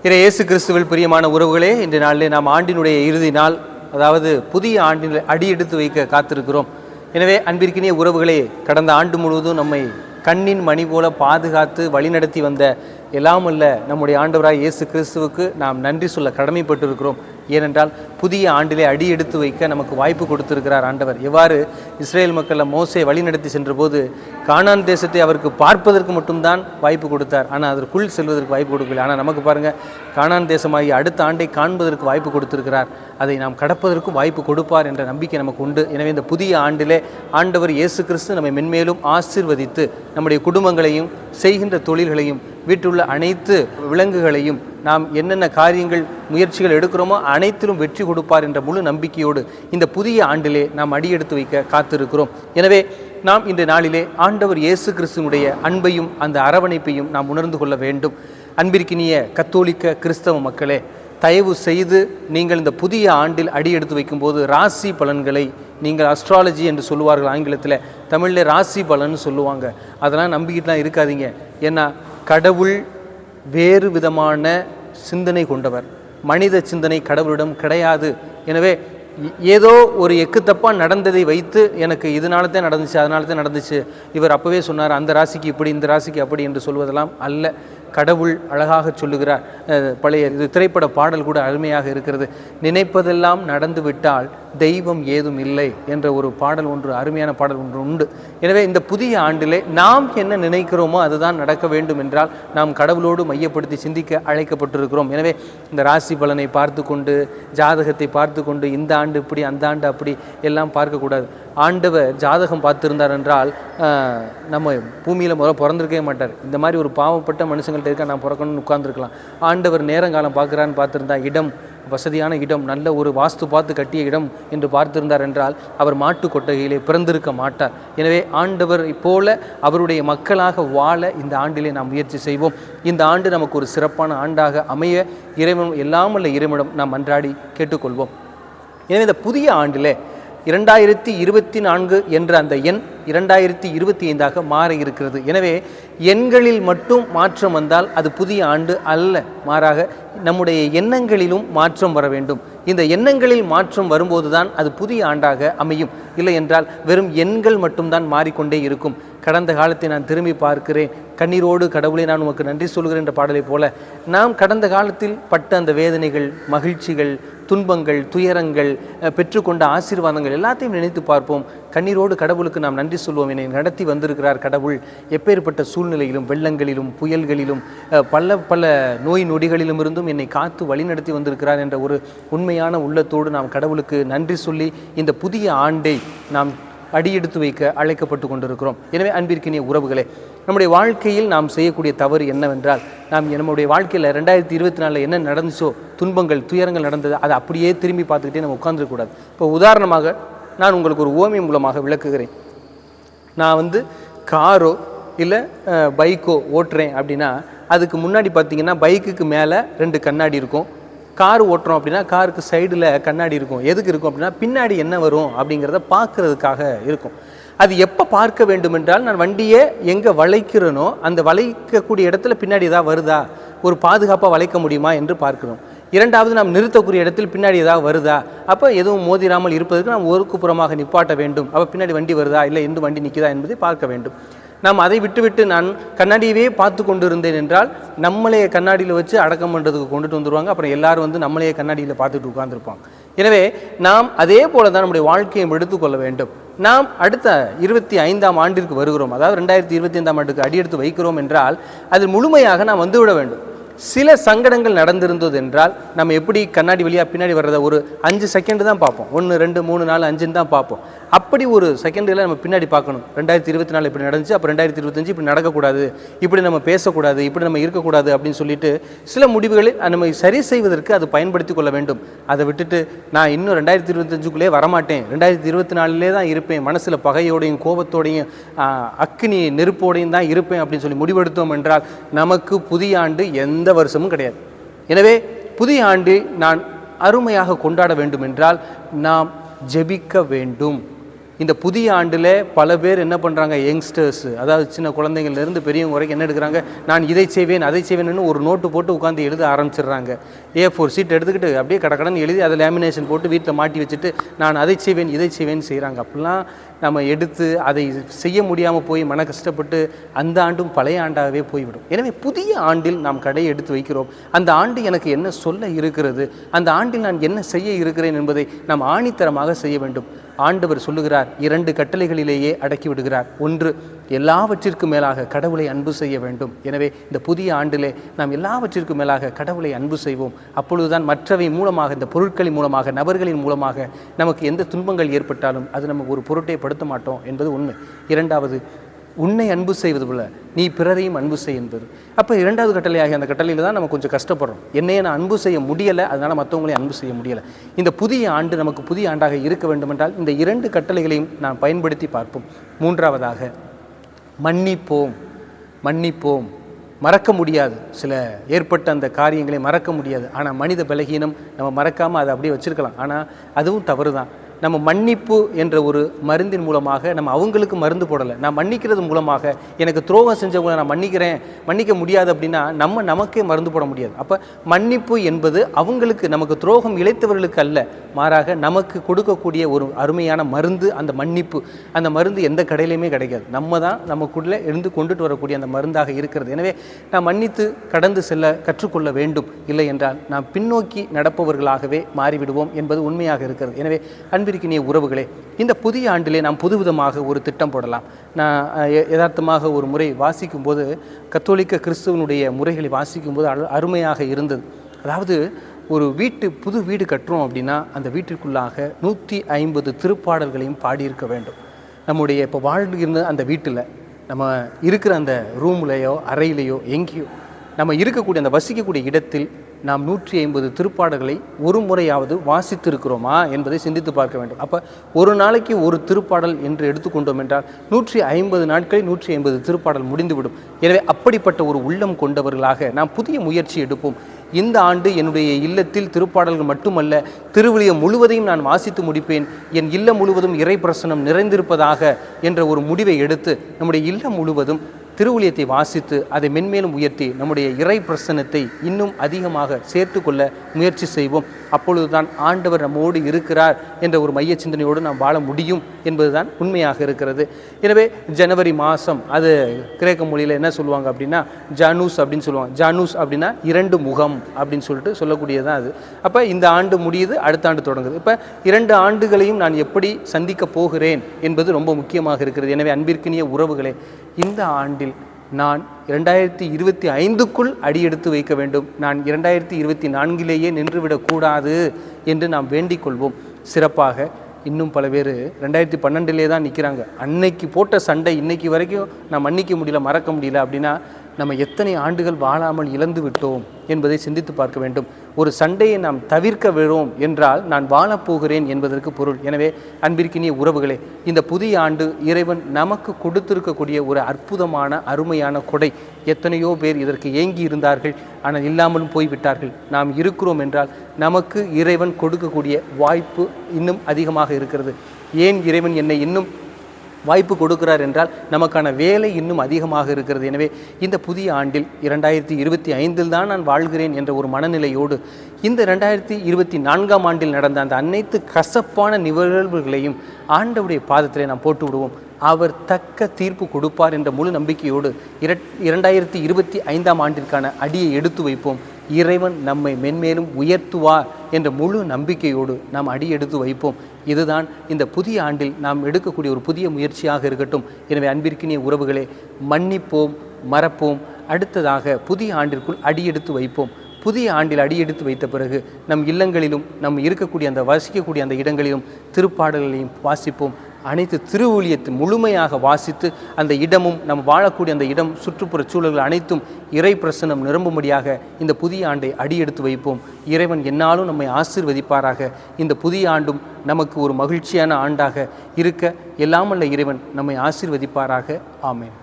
இயேசு கிறிஸ்துவில் பிரியமான உறவுகளே, இன்று நாளிலே நாம் ஆண்டினுடைய இறுதி நாள், அதாவது புதிய ஆண்டில் அடியெடுத்து வைக்க காத்திருக்கிறோம். எனவே அன்பிற்கினிய உறவுகளே, கடந்த ஆண்டு முழுவதும் நம்மை கண்ணின் மணி போல பாதுகாத்து வழிநடத்தி வந்த எல்லாமல்ல நம்முடைய ஆண்டவராய் இயேசு கிறிஸ்துவுக்கு நாம் நன்றி சொல்ல கடமைப்பட்டிருக்கிறோம். ஏனென்றால் புதிய ஆண்டிலே அடி எடுத்து வைக்க நமக்கு வாய்ப்பு கொடுத்திருக்கிறார் ஆண்டவர். எவ்வாறு இஸ்ரேல் மக்களை மோசே வழிநடத்தி சென்ற போது கானான் தேசத்தை அவருக்கு பார்ப்பதற்கு மட்டும்தான் வாய்ப்பு கொடுத்தார், ஆனால் அதற்குள் செல்வதற்கு வாய்ப்பு கொடுக்கல. ஆனால் நமக்கு பாருங்க, கானான் தேசமாகி அடுத்த ஆண்டை காண்பதற்கு வாய்ப்பு கொடுத்திருக்கிறார். அதை நாம் கடப்பதற்கும் வாய்ப்பு கொடுப்பார் என்ற நம்பிக்கை நமக்கு உண்டு. எனவே இந்த புதிய ஆண்டிலே ஆண்டவர் இயேசு கிறிஸ்து நம்மை மென்மேலும் ஆசீர்வதித்து நம்முடைய குடும்பங்களையும் செய்கின்ற தொழில்களையும் வீட்டுள்ள அனைத்து விலங்குகளையும் நாம் என்னென்ன காரியங்கள் முயற்சிகள் எடுக்கிறோமோ அனைத்திலும் வெற்றி கொடுப்பார் என்ற முழு நம்பிக்கையோடு இந்த புதிய ஆண்டிலே நாம் அடியெடுத்து வைக்க காத்திருக்கிறோம். எனவே நாம் இந்த நாளிலே ஆண்டவர் இயேசு கிறிஸ்துவினுடைய அன்பையும் அந்த அரவணைப்பையும் நாம் உணர்ந்து கொள்ள வேண்டும். அன்பிற்கினிய கத்தோலிக்க கிறிஸ்தவ மக்களே, தயவு செய்து நீங்கள் இந்த புதிய ஆண்டில் அடியெடுத்து வைக்கும்போது ராசி பலன்களை, நீங்கள் அஸ்ட்ராலஜி என்று சொல்லுவார்கள் ஆங்கிலத்தில், தமிழில் ராசி பலன்னு சொல்லுவாங்க, அதெல்லாம் நம்பிக்கிட்டுலாம் இருக்காதீங்க. ஏன்னா கடவுள் வேறு விதமான சிந்தனை கொண்டவர், மனித சிந்தனை கடவுளிடம் கிடையாது. எனவே ஏதோ ஒரு எக்குத்தப்பாக நடந்ததை வைத்து எனக்கு இதனால தான் நடந்துச்சு, அதனால தான் நடந்துச்சு, இவர் அப்போவே சொன்னார் அந்த ராசிக்கு இப்படி இந்த ராசிக்கு அப்படி என்று சொல்வதெல்லாம் அல்ல. கடவுள் அழகாக சொல்லுகிறார். பழைய திரைப்பட பாடல் கூட அருமையாக இருக்கிறது. நினைப்பதெல்லாம் நடந்து விட்டால் தெய்வம் ஏதும் இல்லை என்ற ஒரு பாடல் ஒன்று, அருமையான பாடல் ஒன்று உண்டு. எனவே இந்த புதிய ஆண்டிலே நாம் என்ன நினைக்கிறோமோ அதுதான் நடக்க வேண்டும் என்றால் நாம் கடவுளோடு மையப்படுத்தி சிந்திக்க அழைக்கப்பட்டிருக்கிறோம். எனவே இந்த ராசி பலனை பார்த்து கொண்டு, ஜாதகத்தை பார்த்து கொண்டு, இந்த ஆண்டு இப்படி அந்த ஆண்டு அப்படி எல்லாம் பார்க்கக்கூடாது. ஆண்டவர் ஜாதகம் பார்த்துருந்தார் என்றால் நம்ம பூமியில் முதல்ல பிறந்திருக்கவே மாட்டார். இந்த மாதிரி ஒரு பாவப்பட்ட மனுஷங்கள்ட்ட இருக்க நான் பிறக்கணும்னு உட்கார்ந்துருக்கலாம். ஆண்டவர் நேரங்காலம் பார்க்குறான்னு பார்த்துருந்தா, இடம் வசதியான இடம், நல்ல ஒரு வாஸ்து பார்த்து கட்டிய இடம் என்று பார்த்திருந்தார் என்றால் அவர் மாட்டு கொட்டகையிலே பிறந்திருக்க மாட்டார். எனவே ஆண்டவரை போல அவருடைய மக்களாக வாழ இந்த ஆண்டிலே நாம் முயற்சி செய்வோம். இந்த ஆண்டு நமக்கு ஒரு சிறப்பான ஆண்டாக அமைய இறைவன், எல்லாமல்ல இறைவனிடம் நாம் அன்றாடி கேட்டுக்கொள்வோம். எனவே இந்த புதிய ஆண்டிலே 2024 என்ற அந்த எண் 2025 மாற இருக்கிறது. எனவே எண்களில் மட்டும் மாற்றம் வந்தால் அது புதிய ஆண்டு அல்ல, மாறாக நம்முடைய எண்ணங்களிலும் மாற்றம் வர வேண்டும். இந்த எண்ணங்களில் மாற்றம் வரும்போதுதான் அது புதிய ஆண்டாக அமையும். இல்லை என்றால் வெறும் எண்கள் மட்டும்தான் மாறிக்கொண்டே இருக்கும். கடந்த காலத்தை நான் திரும்பி பார்க்கிறேன், கண்ணீரோடு கடவுளை நான் உமக்கு நன்றி சொல்கிறேன் என்ற பாடலை போல நாம் கடந்த காலத்தில் பட்ட அந்த வேதனைகள், மகிழ்ச்சிகள், துன்பங்கள், துயரங்கள், பெற்றுக்கொண்ட ஆசீர்வாதங்கள் எல்லாத்தையும் நினைத்து பார்ப்போம். கண்ணீரோடு கடவுளுக்கு நாம் நன்றி சொல்வோம். என்னை நடத்தி வந்திருக்கிறார் கடவுள். எப்பேற்பட்ட சூழ்நிலையிலும், வெள்ளங்களிலும், புயல்களிலும், பல நோய் நொடிகளிலும் இருந்தும் என்னை காத்து வழிநடத்தி வந்திருக்கிறார் என்ற ஒரு உண்மையான உள்ளத்தோடு நாம் கடவுளுக்கு நன்றி சொல்லி இந்த புதிய ஆண்டை நாம் அடியெடுத்து வைக்க அழைக்கப்பட்டு கொண்டிருக்கிறோம். எனவே அன்பிற்கினிய உறவுகளே, நம்முடைய வாழ்க்கையில் நாம் செய்யக்கூடிய தவறு என்னவென்றால், நாம் நம்முடைய வாழ்க்கையில் 2024 என்ன நடந்துச்சோ, துன்பங்கள், துயரங்கள் நடந்தது, அதை அப்படியே திரும்பி பார்த்துக்கிட்டே நம்ம உட்கார்ந்துருக்கக்கூடாது. இப்போ உதாரணமாக நான் உங்களுக்கு ஒரு ஓவியம் மூலமாக விளக்குகிறேன். நான் காரோ இல்லை பைக்கோ ஓட்டுறேன் அப்படின்னா அதுக்கு முன்னாடி பார்த்தீங்கன்னா பைக்குக்கு மேலே 2 கண்ணாடி இருக்கும். கார் ஓட்டுறோம் அப்படின்னா காருக்கு சைடில் கண்ணாடி இருக்கும். எதுக்கு இருக்கும் அப்படின்னா பின்னாடி என்ன வரும் அப்படிங்கிறத பார்க்கறதுக்காக இருக்கும். அது எப்போ பார்க்க வேண்டும் என்றால், நான் வண்டியை எங்கே வளைக்கிறேனோ அந்த வளைக்கக்கூடிய இடத்துல பின்னாடி ஏதாவது வருதா, ஒரு பாதுகாப்பாக வளைக்க முடியுமா என்று பார்க்கணும். இரண்டாவது, நாம் நிறுத்தக்கூடிய இடத்தில் பின்னாடி ஏதாவது வருதா, அப்போ எதுவும் மோதிராமல் இருப்பதற்கு நாம் ஒருக்குப்புறமாக நிப்பாட்ட வேண்டும். அப்போ பின்னாடி வண்டி வருதா, இல்லை எந்த வண்டி நிற்குதா என்பதை பார்க்க வேண்டும். நாம் அதை விட்டுவிட்டு நான் கண்ணாடியவே பார்த்து கொண்டு இருந்தேன் என்றால் நம்மளையே கண்ணாடியில் வச்சு அடக்கம் பண்ணுறதுக்கு கொண்டுட்டு வந்துடுவாங்க. அப்புறம் எல்லாரும் நம்மளையே கண்ணாடியில் பார்த்துட்டு உட்கார்ந்துருப்பாங்க. எனவே நாம் அதே போல தான் நம்முடைய வாழ்க்கையை எடுத்துக்கொள்ள வேண்டும். நாம் அடுத்த 25ஆம் ஆண்டிற்கு வருகிறோம், அதாவது 2025ஆம் ஆண்டுக்கு அடியெடுத்து வைக்கிறோம் என்றால் அதில் முழுமையாக நாம் வந்துவிட வேண்டும். சில சங்கடங்கள் நடந்திருந்தது என்றால் நம்ம எப்படி கண்ணாடி வழியாக பின்னாடி வர்றதை ஒரு 5 செகண்ட் தான் பார்ப்போம். 1 2 3 4 5 தான் பார்ப்போம். அப்படி ஒரு செகண்டில் நம்ம பின்னாடி பார்க்கணும். 2024 இப்படி நடந்துச்சு, அப்போ 2025 இப்படி நடக்கக்கூடாது, இப்படி நம்ம பேசக்கூடாது, இப்படி நம்ம இருக்கக்கூடாது அப்படின்னு சொல்லிட்டு சில முடிவுகளை நம்ம சரி செய்வதற்கு அது பயன்படுத்தி கொள்ள வேண்டும். அதை விட்டுட்டு நான் இன்னும் 2025க்குள்ளே வரமாட்டேன், 2024 தான் இருப்பேன், மனசில் பகையோடையும் கோபத்தோடையும் அக்னி நெருப்போடையும் தான் இருப்பேன் அப்படின்னு சொல்லி முடிவெடுத்தோம் என்றால் நமக்கு புதிய ஆண்டு எந்த வருஷமும் கிடையாது. எனவே புதிய ஆண்டு நான் அருமையாக கொண்டாட வேண்டும் என்றால் நாம் ஜெபிக்க வேண்டும். இந்த புதிய ஆண்டில் பல பேர் என்ன பண்ணுறாங்க, யங்ஸ்டர்ஸ், அதாவது சின்ன குழந்தைங்கள்லேருந்து பெரியவங்க வரைக்கும் என்ன எடுக்கிறாங்க, நான் இதை செய்வேன் அதை செய்வேன்னு ஒரு நோட்டு போட்டு உட்காந்து எழுத ஆரம்பிச்சிடுறாங்க. A4 சீட் எடுத்துக்கிட்டு அப்படியே கடக்கடன்னு எழுதி அதை லேமினேஷன் போட்டு வீட்டில் மாட்டி வச்சுட்டு நான் அதை செய்வேன் இதை செய்வேன்னு செய்கிறாங்க. அப்படிலாம் நம்ம எடுத்து அதை செய்ய முடியாமல் போய் மன கஷ்டப்பட்டு அந்த ஆண்டும் பழைய ஆண்டாகவே போய்விடும். எனவே புதிய ஆண்டில் நாம் கடையை எடுத்து வைக்கிறோம். அந்த ஆண்டு எனக்கு என்ன சொல்ல இருக்கிறது, அந்த ஆண்டில் நான் என்ன செய்ய இருக்கிறேன் என்பதை நாம் ஆணித்தரமாக செய்ய வேண்டும். ஆண்டவர் சொல்லுகிறார், 2 கட்டளைகளிலேயே அடக்கி விடுகிறார். ஒன்று, எல்லாவற்றிற்கும் மேலாக கடவுளை அன்பு செய்ய வேண்டும். எனவே இந்த புதிய ஆண்டிலே நாம் எல்லாவற்றிற்கும் மேலாக கடவுளை அன்பு செய்வோம். அப்பொழுதுதான் மற்றவை மூலமாக, இந்த பொருட்களின் மூலமாக, நபர்களின் மூலமாக நமக்கு எந்த துன்பங்கள் ஏற்பட்டாலும் அது நமக்கு ஒரு பொருட்டை படுத்த மாட்டோம் என்பது உண்மை. 2வது, உன்னை அன்பு செய்வது போல நீ பிறரையும் அன்பு செய் என்பது. அப்போ 2வது கட்டளையாகி அந்த கட்டளையில் தான் நம்ம கொஞ்சம் கஷ்டப்படுறோம். என்னையே நான் அன்பு செய்ய முடியலை, அதனால் மற்றவங்களையும் அன்பு செய்ய முடியலை. இந்த புதிய ஆண்டு நமக்கு புதிய ஆண்டாக இருக்க வேண்டுமென்றால் இந்த 2 கட்டளைகளையும் நாம் பயன்படுத்தி பார்ப்போம். 3வதாக, மன்னிப்போம். மன்னிப்போம். மறக்க முடியாது, சில ஏற்பட்ட அந்த காரியங்களை மறக்க முடியாது. ஆனால் மனித பலகீனம், நம்ம மறக்காமல் அதை அப்படியே வச்சுருக்கலாம். ஆனால் அதுவும் தவறு தான். நம்ம மன்னிப்பு என்ற ஒரு மருந்தின் மூலமாக நம்ம அவங்களுக்கு மருந்து போடலை, நான் மன்னிக்கிறது மூலமாக எனக்கு துரோகம் செஞ்சவங்களை நான் மன்னிக்க முடியாது அப்படின்னா நமக்கே மருந்து போட முடியாது. அப்போ மன்னிப்பு என்பது அவங்களுக்கு, நமக்கு துரோகம் இழைத்தவர்களுக்கு அல்ல, மாறாக நமக்கு கொடுக்கக்கூடிய ஒரு அருமையான மருந்து அந்த மன்னிப்பு. அந்த மருந்து எந்த கடையிலையுமே கிடைக்காது, நம்ம தான் நமக்குள்ளே இருந்து கொண்டுட்டு வரக்கூடிய அந்த மருந்தாக இருக்கிறது. எனவே நாம் மன்னித்து கடந்து செல்ல கற்றுக்கொள்ள வேண்டும். இல்லை என்றால் நாம் பின்னோக்கி நடப்பவர்களாகவே மாறிவிடுவோம் என்பது உண்மையாக இருக்கிறது. எனவே அன்பிற்கினிய உறவுகளே, இந்த புதிய ஆண்டிலே நாம் புதுவிதமாக ஒரு திட்டம் போடலாம். நான் யதார்த்தமாக ஒரு முறை வாசிக்கும்போது, கத்தோலிக்க கிறிஸ்துவனுடைய முறைகளை வாசிக்கும்போது அருமையாக இருந்தது. அதாவது ஒரு புது வீடு கட்டுறோம் அப்படின்னா அந்த வீட்டிற்குள்ளாக 150 திருப்பாடல்களையும் பாடியிருக்க வேண்டும். நம்முடைய இப்போ வாழ்கிற அந்த வீட்டில், நம்ம இருக்கிற அந்த ரூம்லேயோ அறையிலையோ எங்கேயோ நம்ம இருக்கக்கூடிய அந்த வசிக்கக்கூடிய இடத்தில் நாம் 150 திருப்பாடல்களை ஒரு முறையாவது வாசித்திருக்கிறோமா என்பதை சிந்தித்து பார்க்க வேண்டும். அப்போ ஒரு நாளைக்கு ஒரு திருப்பாடல் என்று எடுத்துக்கொண்டோம் என்றால் 150 நாட்களில் 150 திருப்பாடல் முடிந்துவிடும். எனவே அப்படிப்பட்ட ஒரு உள்ளம் கொண்டவர்களாக நாம் புதிய முயற்சி எடுப்போம். இந்த ஆண்டு என்னுடைய இல்லத்தில் திருப்பாடல்கள் மட்டுமல்ல, திருவிழியம் முழுவதையும் நான் வாசித்து முடிப்பேன், என் இல்லம் முழுவதும் இறை பிரசனம் நிறைந்திருப்பதாக என்ற ஒரு முடிவை எடுத்து நம்முடைய இல்லம் முழுவதும் திருவுளியத்தை வாசித்து அதை மென்மேலும் உயர்த்தி நம்முடைய இறை பிரசன்னத்தை இன்னும் அதிகமாக சேர்த்து கொள்ள முயற்சி செய்வோம். அப்பொழுதுதான் ஆண்டவர் நம்மோடு இருக்கிறார் என்ற ஒரு மைய சிந்தனையோடு நாம் வாழ முடியும் என்பதுதான் உண்மையாக இருக்கிறது. எனவே ஜனவரி மாதம், அது கிரேக்க மொழியில் என்ன சொல்லுவாங்க அப்படின்னா ஜானூஸ் அப்படின்னு சொல்லுவாங்க. ஜானூஸ் அப்படின்னா 2 முகம் அப்படின்னு சொல்லிட்டு சொல்லக்கூடியதான் அது. அப்போ இந்த ஆண்டு முடியுது, அடுத்த ஆண்டு தொடங்குது. இப்போ 2 ஆண்டுகளையும் நான் எப்படி சந்திக்க போகிறேன் என்பது ரொம்ப முக்கியமாக இருக்கிறது. எனவே அன்பிற்கினிய உறவுகளே, இந்த ஆண்டில் நான் 2025க்குள் அடியெடுத்து வைக்க வேண்டும். நான் 2024லேயே நின்றுவிடக்கூடாது என்று நாம் வேண்டிக் கொள்வோம். சிறப்பாக இன்னும் பல பேர் 2012லே தான் நிற்கிறாங்க. அன்னைக்கு போட்ட சண்டை இன்னைக்கு வரைக்கும் நான் மன்னிக்க முடியல, மறக்க முடியல அப்படின்னா நம்ம எத்தனை ஆண்டுகள் வாழாமல் இழந்து விட்டோம் என்பதை சிந்தித்து பார்க்க வேண்டும். ஒரு சண்டையை நாம் தவிர்க்க விடுவோம் என்றால் நான் வாழப்போகிறேன் என்பதற்கு பொருள். எனவே அன்பிற்கினிய உறவுகளே, இந்த புதிய ஆண்டு இறைவன் நமக்கு கொடுத்திருக்கக்கூடிய ஒரு அற்புதமான அருமையான கொடை. எத்தனையோ பேர் இதற்கு ஏங்கி இருந்தார்கள், ஆனால் இல்லாமலும் போய்விட்டார்கள். நாம் இருக்கிறோம் என்றால் நமக்கு இறைவன் கொடுக்கக்கூடிய வாய்ப்பு இன்னும் அதிகமாக இருக்கிறது. ஏன் இறைவன் என்னை இன்னும் வாய்ப்பு கொடுக்கிறார் என்றால் நமக்கான வேலை இன்னும் அதிகமாக இருக்கிறது. எனவே இந்த புதிய ஆண்டில் 2025 தான் நான் வாழ்கிறேன் என்ற ஒரு மனநிலையோடு இந்த 2024ஆம் ஆண்டில் நடந்த அந்த அனைத்து கசப்பான நிகழ்வுகளையும் ஆண்டவருடைய பாதத்திலே நாம் போட்டு விடுவோம். அவர் தக்க தீர்ப்பு கொடுப்பார் என்ற முழு நம்பிக்கையோடு 2025ஆம் ஆண்டிற்கான அடியை எடுத்து வைப்போம். இறைவன் நம்மை மென்மேலும் உயர்த்துவார் என்ற முழு நம்பிக்கையோடு நாம் அடி எடுத்து வைப்போம். இதுதான் இந்த புதிய ஆண்டில் நாம் எடுக்கக்கூடிய ஒரு புதிய முயற்சியாக இருக்கட்டும். எனவே அன்பிற்கினிய உறவுகளே, மன்னிப்போம், மறப்போம். அடுத்ததாக புதிய ஆண்டிற்குள் அடியெடுத்து வைப்போம். புதிய ஆண்டில் அடியெடுத்து வைத்த பிறகு நம் இல்லங்களிலும் நம் இருக்கக்கூடிய அந்த வசிக்கக்கூடிய அந்த இடங்களிலும் திருப்பாடல்களையும் வாசிப்போம். அனைத்து திருவூழியத்தை முழுமையாக வாசித்து அந்த இடமும் நம் வாழக்கூடிய அந்த இடம் சுற்றுப்புற சூழல்கள் அனைத்தும் இறை பிரசன்னம் நிரம்பும்படியாக இந்த புதிய ஆண்டை அடியெடுத்து வைப்போம். இறைவன் என்னாலும் நம்மை ஆசீர்வதிப்பாராக. இந்த புதிய ஆண்டும் நமக்கு ஒரு மகிழ்ச்சியான ஆண்டாக இருக்க எல்லாமல்ல இறைவன் நம்மை ஆசீர்வதிப்பாராக. ஆமென்.